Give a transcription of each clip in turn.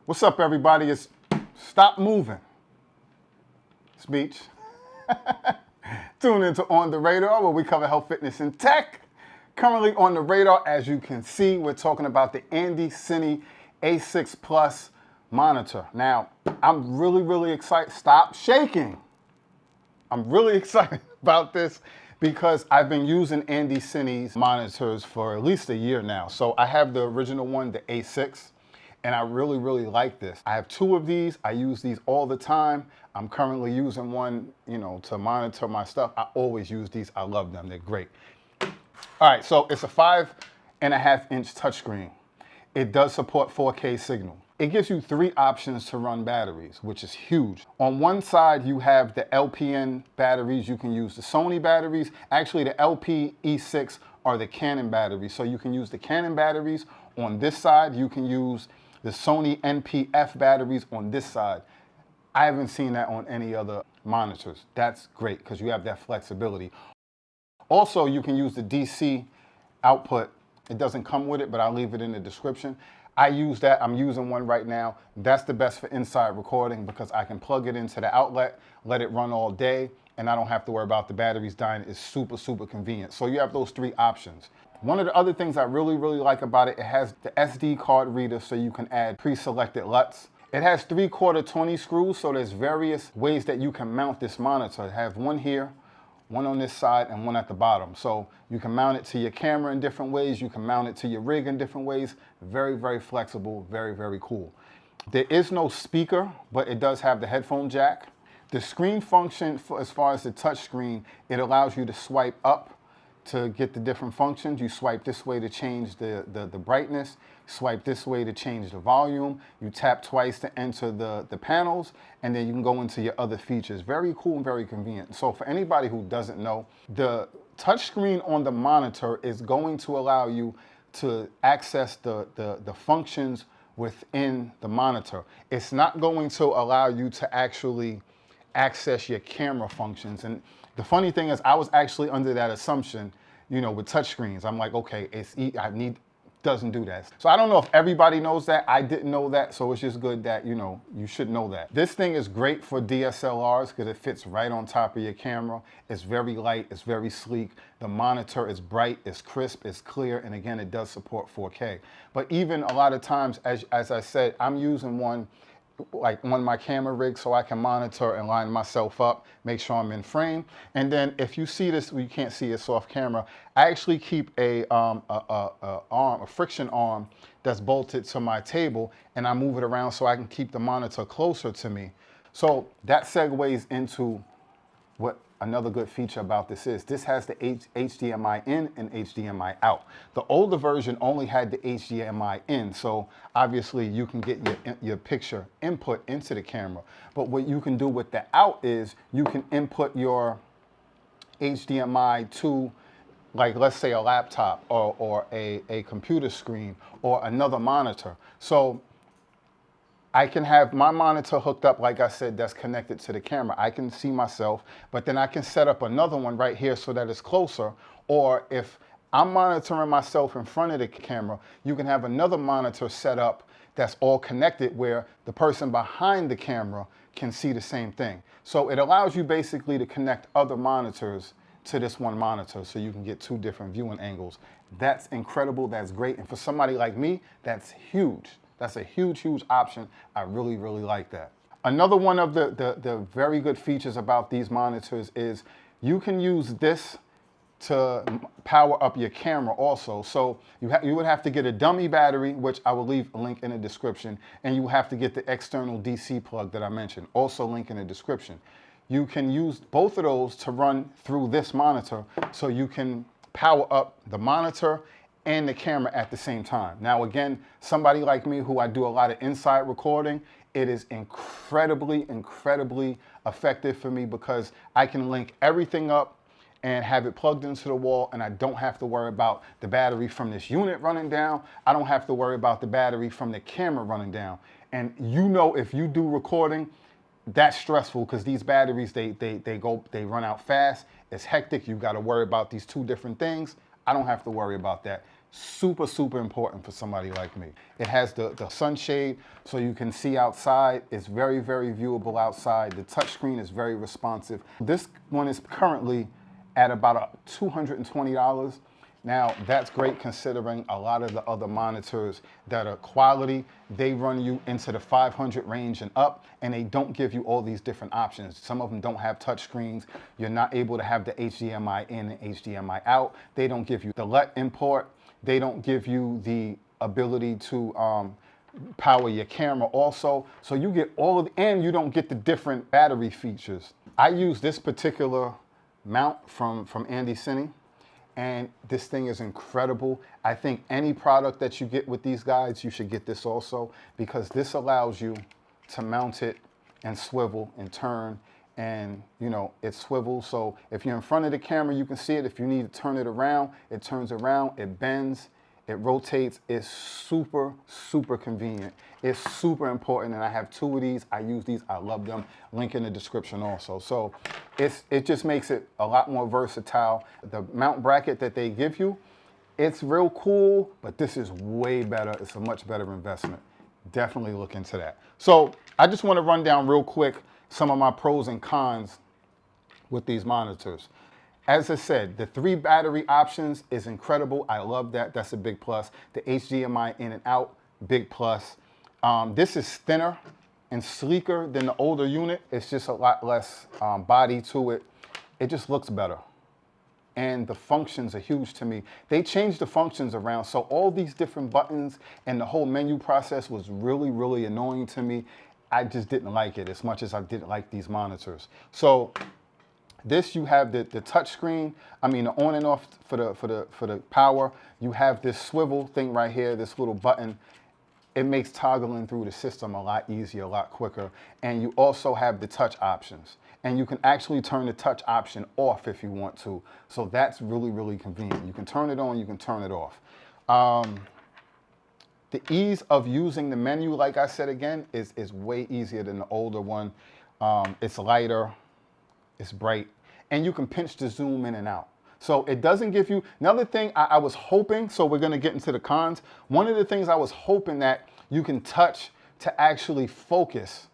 What's up, everybody? It's Stop Moving. Speech. Tune into On the Radar, where we cover health, fitness, and tech. Currently on the radar, as you can see, we're talking about the Andycine A6 Plus monitor. Now, I'm really excited. Stop shaking. I'm really excited about this because I've been using Andycine's monitors for at least a year now. So I have the original one, the A6. And I really like this. I have two of these. I use these all the time. I'm currently using one, to monitor my stuff. I always use these. I love them. They're great. All right, so it's a 5.5-inch touchscreen. It does support 4K signal. It gives you 3 options to run batteries, which is huge. On one side, you have the LPN batteries. You can use the Sony batteries. Actually, the LP-E6 are the Canon batteries. So you can use the Canon batteries. On this side, you can use the Sony NP-F batteries on this side. I haven't seen that on any other monitors. That's great because you have that flexibility. Also, you can use the DC output. It doesn't come with it, but I'll leave it in the description. I use that. I'm using one right now. That's the best for inside recording because I can plug it into the outlet, let it run all day, and I don't have to worry about the batteries dying. It's super convenient. So you have those 3 options. One of the other things I really like about it, it has the SD card reader so you can add pre-selected LUTs. It has 3/4 20 screws, so there's various ways that you can mount this monitor. I have one here, one on this side, and one at the bottom. So you can mount it to your camera in different ways. You can mount it to your rig in different ways. Very flexible, very cool. There is no speaker, but it does have the headphone jack. The screen function, as far as the touch screen, it allows you to swipe up to get the different functions. You swipe this way to change the brightness, swipe this way to change the volume, you tap twice to enter the panels, and then you can go into your other features. Very cool and very convenient. So for anybody who doesn't know, the touchscreen on the monitor is going to allow you to access the functions within the monitor. It's not going to allow you to actually access your camera functions. And the funny thing is, I was actually under that assumption, with touchscreens. I'm like, okay, doesn't do that. So I don't know if everybody knows that. I didn't know that, so it's just good that, you should know that. This thing is great for DSLRs because it fits right on top of your camera. It's very light, it's very sleek. The monitor is bright, it's crisp, it's clear, and again, it does support 4K. But even a lot of times, as I said, I'm using one like on my camera rig so I can monitor and line myself up, make sure I'm in frame. And then if you see this, you can't see it's off camera, I actually keep a friction arm that's bolted to my table, and I move it around so I can keep the monitor closer to me. So that segues into what another good feature about this is. This has the HDMI in and HDMI out. The older version only had the HDMI in, so obviously you can get your picture input into the camera. But what you can do with the out is you can input your HDMI to, like, let's say a laptop or a computer screen or another monitor. So I can have my monitor hooked up, like I said, that's connected to the camera. I can see myself, but then I can set up another one right here so that it's closer. Or if I'm monitoring myself in front of the camera, you can have another monitor set up that's all connected where the person behind the camera can see the same thing. So it allows you basically to connect other monitors to this one monitor so you can get 2 different viewing angles. That's incredible, that's great. And for somebody like me, that's huge. That's a huge option. I really like that. Another one of the very good features about these monitors is you can use this to power up your camera also. So you would have to get a dummy battery, which I will leave a link in the description, and you have to get the external DC plug that I mentioned, also link in the description. You can use both of those to run through this monitor so you can power up the monitor and the camera at the same time. Now again, somebody like me who I do a lot of inside recording, it is incredibly effective for me because I can link everything up and have it plugged into the wall, and I don't have to worry about the battery from this unit running down. I don't have to worry about the battery from the camera running down. And if you do recording, that's stressful because these batteries, they run out fast. It's hectic. You got to worry about these 2 different things. I don't have to worry about that. Super, super important for somebody like me. It has the sunshade so you can see outside. It's very, very viewable outside. The touchscreen is very responsive. This one is currently at about $220. Now, that's great considering a lot of the other monitors that are quality, they run you into the 500 range and up, and they don't give you all these different options. Some of them don't have touch screens. You're not able to have the HDMI in and HDMI out. They don't give you the LUT import. They don't give you the ability to power your camera also. So you get all of, and you don't get the different battery features. I use this particular mount from Andycine, and this thing is incredible. I think any product that you get with these guys, you should get this also, because this allows you to mount it and swivel and turn, and you know, it swivels. So if you're in front of the camera, you can see it. If you need to turn it around, it turns around, it bends, it rotates. It's super, super convenient. It's super important, and I have 2 of these. I use these, I love them. Link in the description also. So it just makes it a lot more versatile. The mount bracket that they give you, it's real cool, but this is way better. It's a much better investment. Definitely look into that. So I just want to run down real quick some of my pros and cons with these monitors. As I said, the 3 battery options is incredible. I love that. That's a big plus. The HDMI in and out, big plus. This is thinner and sleeker than the older unit. It's just a lot less body to it. It just looks better. And the functions are huge to me. They changed the functions around, so all these different buttons and the whole menu process was really, really annoying to me. I just didn't like it as much as I didn't like these monitors. So this, you have the touch screen. I mean, the on and off for the power. You have this swivel thing right here, this little button. It makes toggling through the system a lot easier, a lot quicker. And you also have the touch options. And you can actually turn the touch option off if you want to. So that's really, really convenient. You can turn it on, you can turn it off. The ease of using the menu, like I said again, is way easier than the older one. It's lighter, it's bright, and you can pinch to zoom in and out. So it doesn't give you, another thing I was hoping, so we're gonna get into the cons. One of the things I was hoping that you can touch to actually focus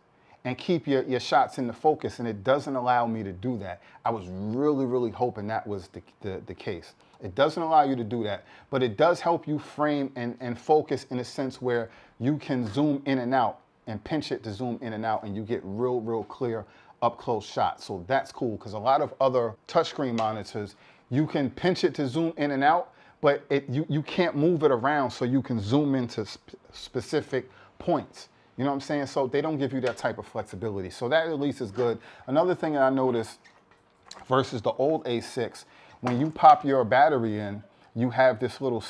and keep your shots in the focus, and it doesn't allow me to do that. I was really, really hoping that was the case. It doesn't allow you to do that, but it does help you frame and focus in a sense where you can zoom in and out and pinch it to zoom in and out, and you get real, real clear up close shots. So that's cool, because a lot of other touchscreen monitors, you can pinch it to zoom in and out, but you can't move it around so you can zoom into specific points. You know what I'm saying? So they don't give you that type of flexibility. So that at least is good. Another thing that I noticed versus the old A6, when you pop your battery in, you have this little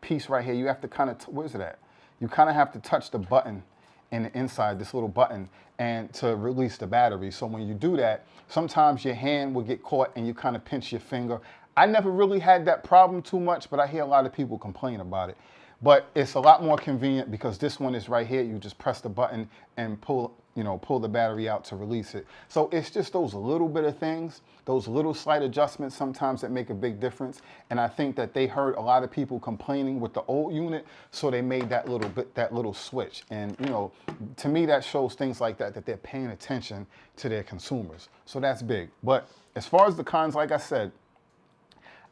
piece right here. You have to kind of, where's it at? You kind of have to touch the button in the inside, this little button, and to release the battery. So when you do that, sometimes your hand will get caught and you kind of pinch your finger. I never really had that problem too much, but I hear a lot of people complain about it. But it's a lot more convenient because this one is right here. You just press the button and pull the battery out to release it. So it's just those little bit of things, those little slight adjustments sometimes that make a big difference. And I think that they heard a lot of people complaining with the old unit, so they made that little switch. And you know, to me, that shows things like that they're paying attention to their consumers. So that's big. But as far as the cons, like I said,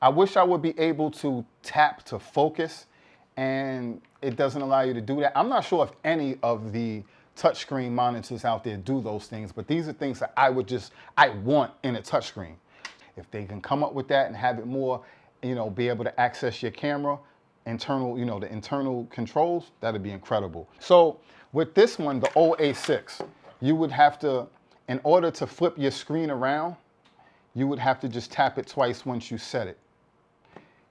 I wish I would be able to tap to focus, and it doesn't allow you to do that. I'm not sure if any of the touchscreen monitors out there do those things, but these are things that I want in a touchscreen. If they can come up with that and have it more, be able to access your camera, the internal controls, that'd be incredible. So with this one, the old A6, you would have to, in order to flip your screen around, you would have to just tap it twice once you set it.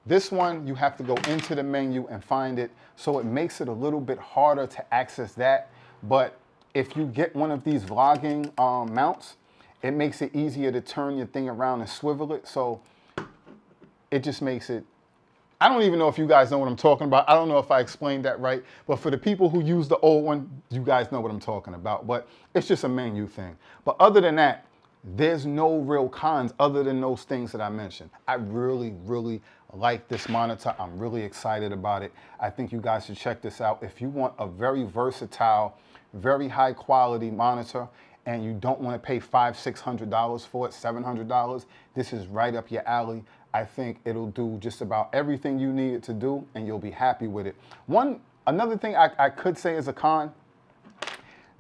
This one, you have to go into the menu and find it, so it makes it a little bit harder to access that. But if you get one of these vlogging mounts, it makes it easier to turn your thing around and swivel it. So it just makes it, I don't even know if you guys know what I'm talking about. I don't know if I explained that right, but for the people who use the old one, you guys know what I'm talking about. But it's just a menu thing. But other than that, There's no real cons other than those things that I mentioned. I really, really like this monitor. I'm really excited about it. I think you guys should check this out. If you want a very versatile, very high quality monitor and you don't want to pay $500-600 for it, $700, this is right up your alley. I think it'll do just about everything you need it to do and you'll be happy with it. Another thing I could say is a con,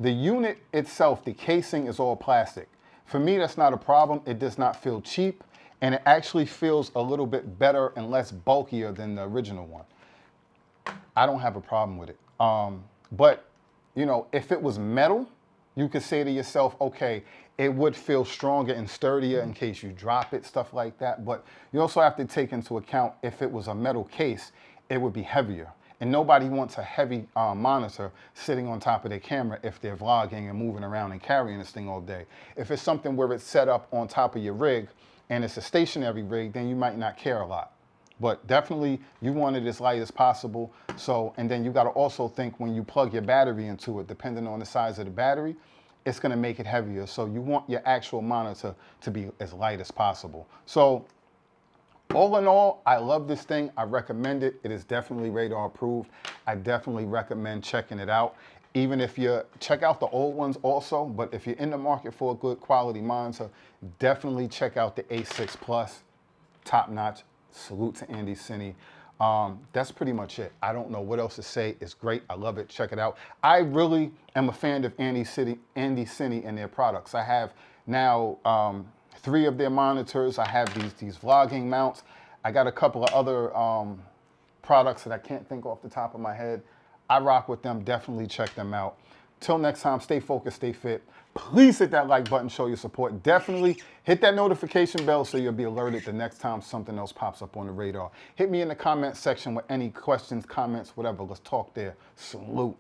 the unit itself, the casing is all plastic. For me, that's not a problem. It does not feel cheap, and it actually feels a little bit better and less bulkier than the original one. I don't have a problem with it. But, you know, if it was metal, you could say to yourself, okay, it would feel stronger and sturdier in case you drop it, stuff like that. But you also have to take into account if it was a metal case, it would be heavier. And nobody wants a heavy monitor sitting on top of their camera if they're vlogging and moving around and carrying this thing all day. If it's something where it's set up on top of your rig and it's a stationary rig, then you might not care a lot. But definitely you want it as light as possible. So, and then you got to also think when you plug your battery into it, depending on the size of the battery, it's going to make it heavier. So you want your actual monitor to be as light as possible. So all in all, I love this thing. I recommend it. It is definitely radar approved. I definitely recommend checking it out. Even if you check out the old ones also, but if you're in the market for a good quality monitor, definitely check out the A6 Plus. Top notch. Salute to Andycine. That's pretty much it. I don't know what else to say. It's great. I love it. Check it out. I really am a fan of Andycine and their products. I have now 3 of their monitors. I have these vlogging mounts. I got a couple of other products that I can't think off the top of my head. I rock with them. Definitely check them out. Till next time, stay focused, stay fit. Please hit that like button, show your support. Definitely hit that notification bell so you'll be alerted the next time something else pops up on the radar. Hit me in the comment section with any questions, comments, whatever. Let's talk there. Salute.